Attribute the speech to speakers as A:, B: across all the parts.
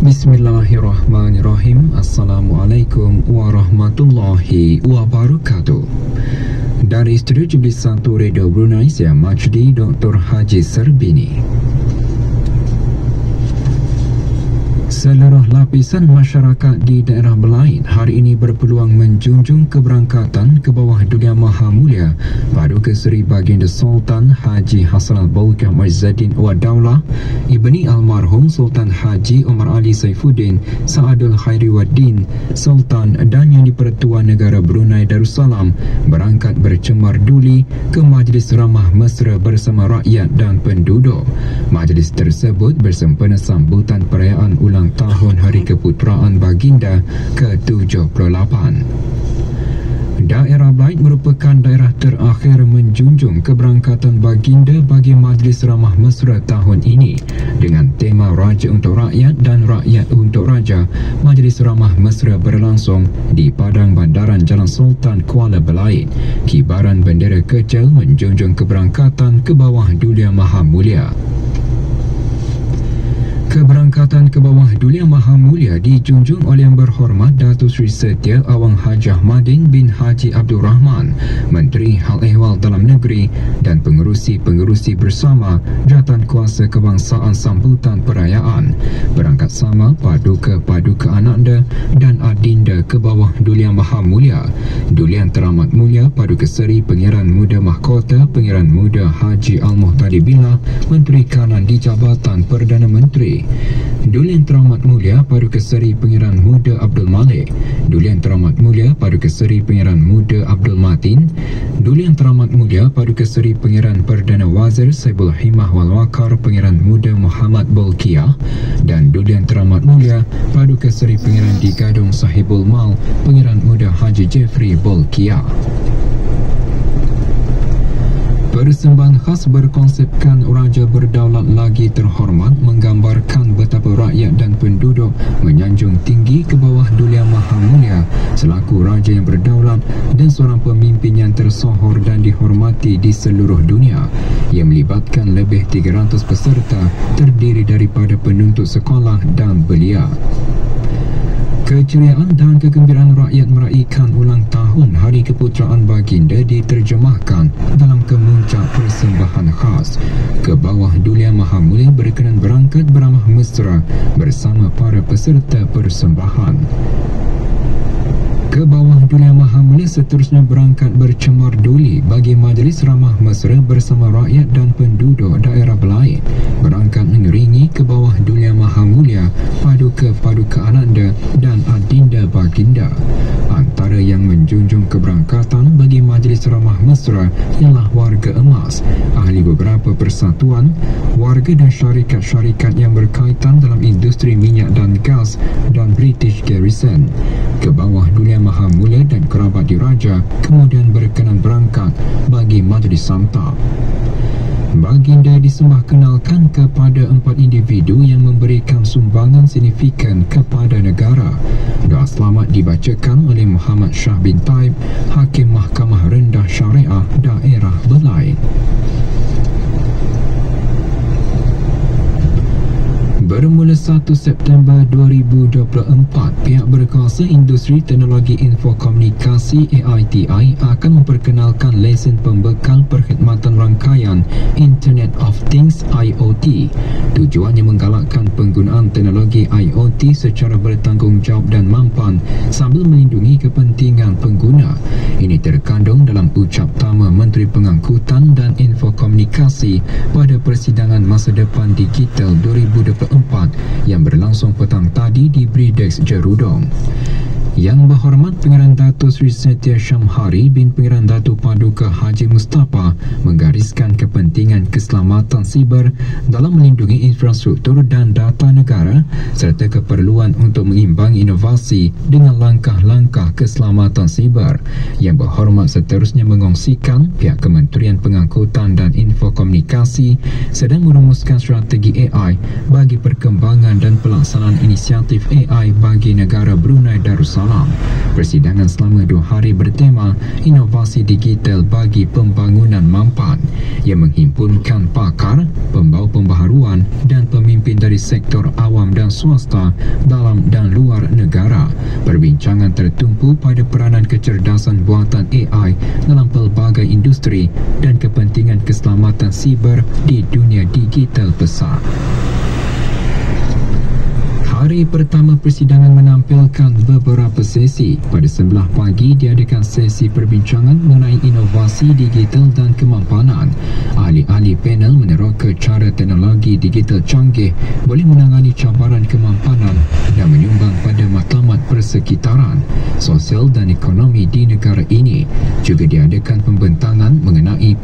A: Bismillahirrahmanirrahim. Assalamualaikum warahmatullahi wabarakatuh. Dari Studio Jiblis 1 Radio Brunei, saya Majdi Dr. Haji Serbini. Seluruh lapisan masyarakat di daerah Belaid hari ini berpeluang menjunjung keberangkatan ke bawah Dulia Maha Mulia Paduka Seri Baginda Sultan Haji Hassanal Bolkiah Muizzaddin Wa Daulah Ibni Almarhum Sultan Haji Omar Ali Saifuddin Sa'adul Khairi Waddin Sultan dan Yang di-Pertuan Negara Brunei Darussalam berangkat bercemar duli ke Majlis Ramah Mesra bersama rakyat dan penduduk. Majlis tersebut bersempena sambutan perayaan ulang tahun Hari Keputeraan Baginda ke-78. Daerah Belaid merupakan daerah terakhir menjunjung keberangkatan baginda bagi Majlis Ramah Mesra tahun ini dengan tema Raja untuk Rakyat dan Rakyat untuk Raja. Majlis Ramah Mesra berlangsung di Padang Bandaran Jalan Sultan, Kuala Belaid. Kibaran bendera kecil menjunjung keberangkatan ke bawah Dulia Maha Mulia. Keberangkatan ke bawah Dulia Maha Mulia dijunjung oleh Yang Berhormat Datuk Seri Setia Awang Haji Ahmadin bin Haji Abdul Rahman, Menteri Hal Ehwal Dalam Negeri dan pengerusi-pengerusi bersama Jawatan Kuasa Kebangsaan sambutan perayaan. Berangkat sama Paduka-Paduka Ananda dan Adinda ke bawah Dulia Maha Mulia. Dulian Teramat Mulia Paduka Seri Pengiran Muda Mahkota Pengiran Muda Haji Al-Muhtadi Billah, Menteri Kanan di Jabatan Perdana Menteri. Dulian Teramat Mulia Paduka Seri Pengiran Muda Abdul Malik, Dulian Teramat Mulia Paduka Seri Pengiran Muda Abdul Matin, Dulian Teramat Mulia Paduka Seri Pengiran Perdana Wazir Saibul Himah Wal Waqar Pengiran Muda Muhammad Bolkiah, dan Dulian Teramat Mulia Paduka Seri Pengiran di Gadung Sahibul Mal Pengiran Muda Haji Jeffrey Bolkiah. Persembahan khas berkonsepkan Raja Berdaulat Lagi Terhormat menggambarkan betapa rakyat dan penduduk menyanjung tinggi ke bawah Dulia Maha Mulia selaku Raja yang berdaulat dan seorang pemimpin yang tersohor dan dihormati di seluruh dunia, yang melibatkan lebih 300 peserta terdiri daripada penuntut sekolah dan belia. Keceriaan dan kegembiraan rakyat meraihkan ulang tahun Hari Keputeraan Baginda diterjemahkan dalam kemuncak persembahan khas. Ke bawah Dulia Maha Mulia berkenan berangkat beramah mesra bersama para peserta persembahan. Ke bawah Dulia Maha Mulia seterusnya berangkat bercemar duli bagi Majlis Ramah Mesra bersama rakyat dan penduduk daerah Belaid. Berangkat mengiringi ke bawah Dulia Maha Mulia Paduka-Paduka Ananda dan Adinda Baginda. Antara yang menjunjung keberangkatan bagi Majlis Ramah Mesra ialah warga emas, ahli beberapa persatuan, warga dan syarikat-syarikat yang berkaitan dalam industri minyak dan gas dan British Garrison. Ke bawah Dulia Maha Mulia dan kerabat diraja kemudian berkenan berangkat bagi majlis santap. Baginda disembah kenalkan kepada 4 individu yang memberikan sumbangan signifikan kepada negara. Doa selamat dibacakan oleh Muhammad Shah bin Taib, Hakim Mahkamah Rendah Syariah Daerah Belaid. Bermula 1 September 2024, pihak berkuasa industri teknologi infokomunikasi AITI akan memperkenalkan lesen pembekal perkhidmatan rangkaian Internet of Things IoT. Tujuannya menggalakkan penggunaan teknologi IoT secara bertanggungjawab dan mampan sambil melindungi kepentingan pengguna. Ini terkandung dalam ucap tama Menteri Pengangkutan dan Infokomunikasi pada Persidangan Masa Depan Digital 2024 yang berlangsung petang tadi di Bridex Jerudong. Yang Berhormat Pengiran Datuk Seri Setia Syamhari bin Pengiran Datuk Paduka Haji Mustafa menggariskan kepentingan keselamatan siber dalam melindungi infrastruktur dan data negara serta keperluan untuk mengimbangi inovasi dengan langkah-langkah keselamatan siber. Yang Berhormat seterusnya mengongsikan pihak Kementerian Pengangkutan dan Infokomunikasi sedang merumuskan strategi AI bagi perkembangan dan pelaksanaan inisiatif AI bagi negara Brunei Darussalam. Darussalam. Persidangan selama 2 hari bertema Inovasi Digital bagi Pembangunan Mampan yang menghimpunkan pakar, pembawa pembaharuan dan pemimpin dari sektor awam dan swasta dalam dan luar negara. Perbincangan tertumpu pada peranan kecerdasan buatan AI dalam pelbagai industri dan kepentingan keselamatan siber di dunia digital besar. Hari pertama persidangan menampilkan beberapa sesi. Pada 9 pagi diadakan sesi perbincangan mengenai inovasi digital dan kemampanan. Ahli-ahli panel meneroka cara teknologi digital canggih boleh menangani cabaran kemampanan dan menyumbang pada matlamat persekitaran, sosial dan ekonomi di negara ini. Juga diadakan pembentangan mengenai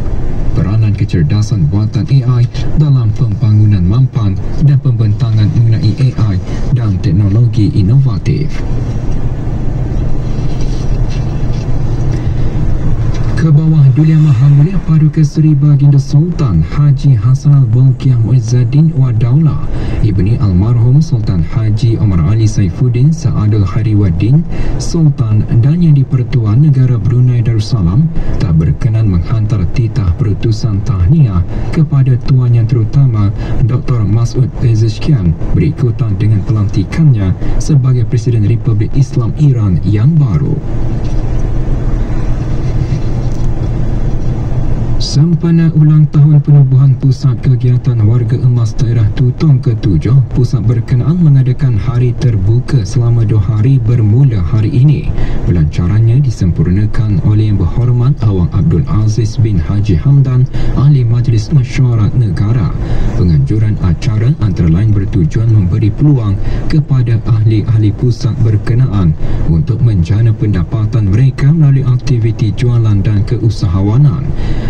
A: peranan kecerdasan buatan AI dalam pembangunan mampan dan pembentangan mengenai AI dan teknologi inovatif. Ke bawah Duli Maha Mulia Paduka Seri Baginda Sultan Haji Hassanal Bolkiah Muizzaddin wa Daulah Ibni Almarhum Sultan Haji Omar Ali Saifuddin Sa'adul Hariwaddin Sultan dan Yang di-Pertuan Negara Brunei Darussalam tak berkenan menghantar titah perutusan tahniah kepada Tuan Yang Terutama Dr. Mas'ud Pezeshkian berikutan dengan pelantikannya sebagai Presiden Republik Islam Iran yang baru. Sempena ulang tahun penubuhan Pusat Kegiatan Warga Emas Daerah Tutong ke-7, pusat berkenaan mengadakan hari terbuka selama 2 hari bermula hari ini. Pelancarannya disempurnakan oleh Yang Berhormat Awang Abdul Aziz bin Haji Hamdan, Ahli Majlis Mesyuarat Negara. Penganjuran acara antara lain bertujuan memberi peluang kepada ahli-ahli pusat berkenaan untuk menjana pendapatan mereka melalui aktiviti jualan dan keusahawanan.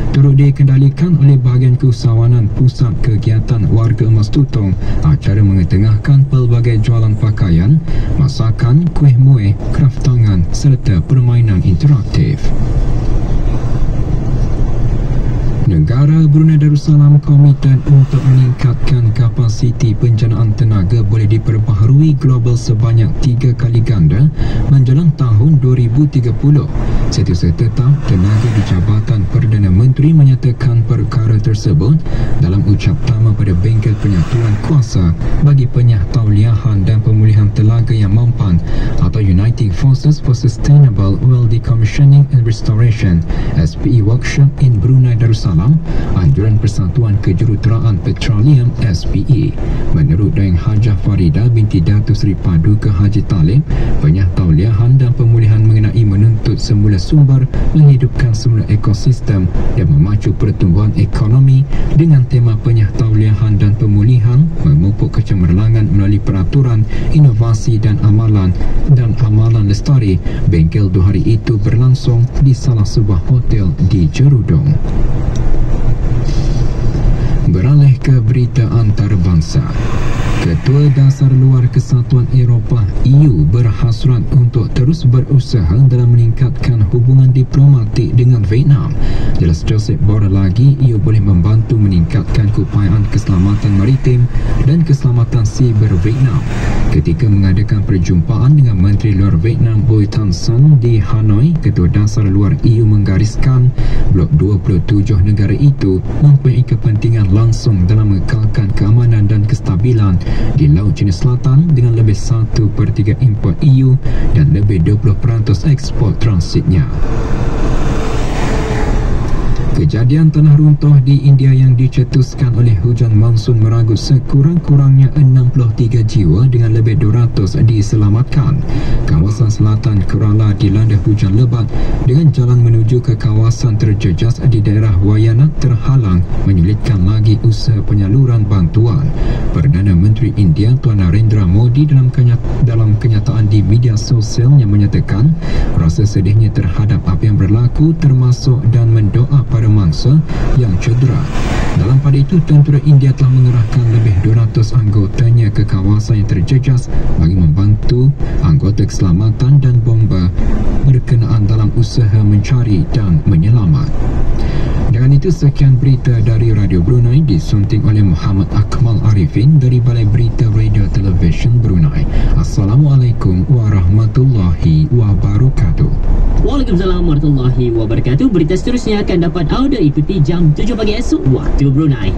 A: Turut dikendalikan oleh bahagian keusahawanan Pusat Kegiatan Warga Emas Tutong, acara mengetengahkan pelbagai jualan pakaian, masakan, kuih muih, kraft tangan serta permainan interaktif. Negara Brunei Darussalam komited untuk meningkatkan kapasiti penjanaan tenaga boleh diperbaharui global sebanyak 3 kali ganda menjelang tahun 2030. Setiausaha Tetap Tenaga di Jabatan Perdana Menteri menyatakan perkara tersebut dalam ucap tama pada Bengkel Penyatuan Kuasa bagi Penyatauliahan dan Pemulihan Telaga yang Mampan atau Uniting Forces for Sustainable Well Decommissioning and Restoration SPE Workshop in Brunei Darussalam, Anjuran Persatuan Kejuruteraan Petroleum SPE. Menurut Daeng Hajah Farida binti Datuk Seri Paduka Haji Talib, penyatauliahan dan pemulihan mengenai menuntut semula sumber, menghidupkan semula ekosistem dan memacu pertumbuhan ekonomi dengan tema penyatauliahan dan pemulihan, memupuk kecemerlangan melalui peraturan, inovasi dan amalan lestari. Bengkel 2 hari itu berlangsung di salah sebuah hotel di Jerudong. Beralih ke berita antarabangsa. Ketua Dasar Luar Kesatuan Eropah EU berhasrat untuk terus berusaha dalam meningkatkan hubungan diplomatik dengan Vietnam. Jelas Joseph Borrell lagi, EU boleh membantu meningkatkan keupayaan keselamatan maritim dan keselamatan siber Vietnam. Ketika mengadakan perjumpaan dengan Menteri Luar Vietnam Bui Thanh Son di Hanoi, Ketua Dasar Luar EU menggariskan blok 27 negara itu mempunyai kepentingan langsung dalam mengekalkan keamanan dan kestabilan di Laut Cina Selatan dengan lebih 1/3 import EU dan lebih 20% ekspor transitnya. Kejadian tanah runtuh di India yang dicetuskan oleh hujan monsun meragut sekurang-kurangnya 63 jiwa dengan lebih 200 diselamatkan. Kawasan selatan Kerala dilanda hujan lebat dengan jalan menuju ke kawasan terjejas di daerah Wayanad terhalang, menyulitkan lagi usaha penyaluran bantuan. Perdana Menteri India Tuan Narendra Modi dalam kenyataan di media sosialnya menyatakan rasa sedihnya terhadap apa yang berlaku, termasuk dan mendoa para mangsa yang cedera. Dalam pada itu, tentera India telah mengerahkan lebih 200 anggotanya ke kawasan yang terjejas bagi membantu anggota keselamatan dan bomba berkenaan dalam usaha mencari dan menyelamat. Dengan itu, sekian berita dari Radio Brunei disunting oleh Muhammad Akmal Arifin dari Balai Berita Radio Television Brunei. Assalamualaikum warahmatullahi warahmatullahi wabarakatuh.
B: Waalaikumsalam warahmatullahi wabarakatuh. Berita seterusnya akan dapat anda ikuti jam 7 pagi esok waktu Brunei.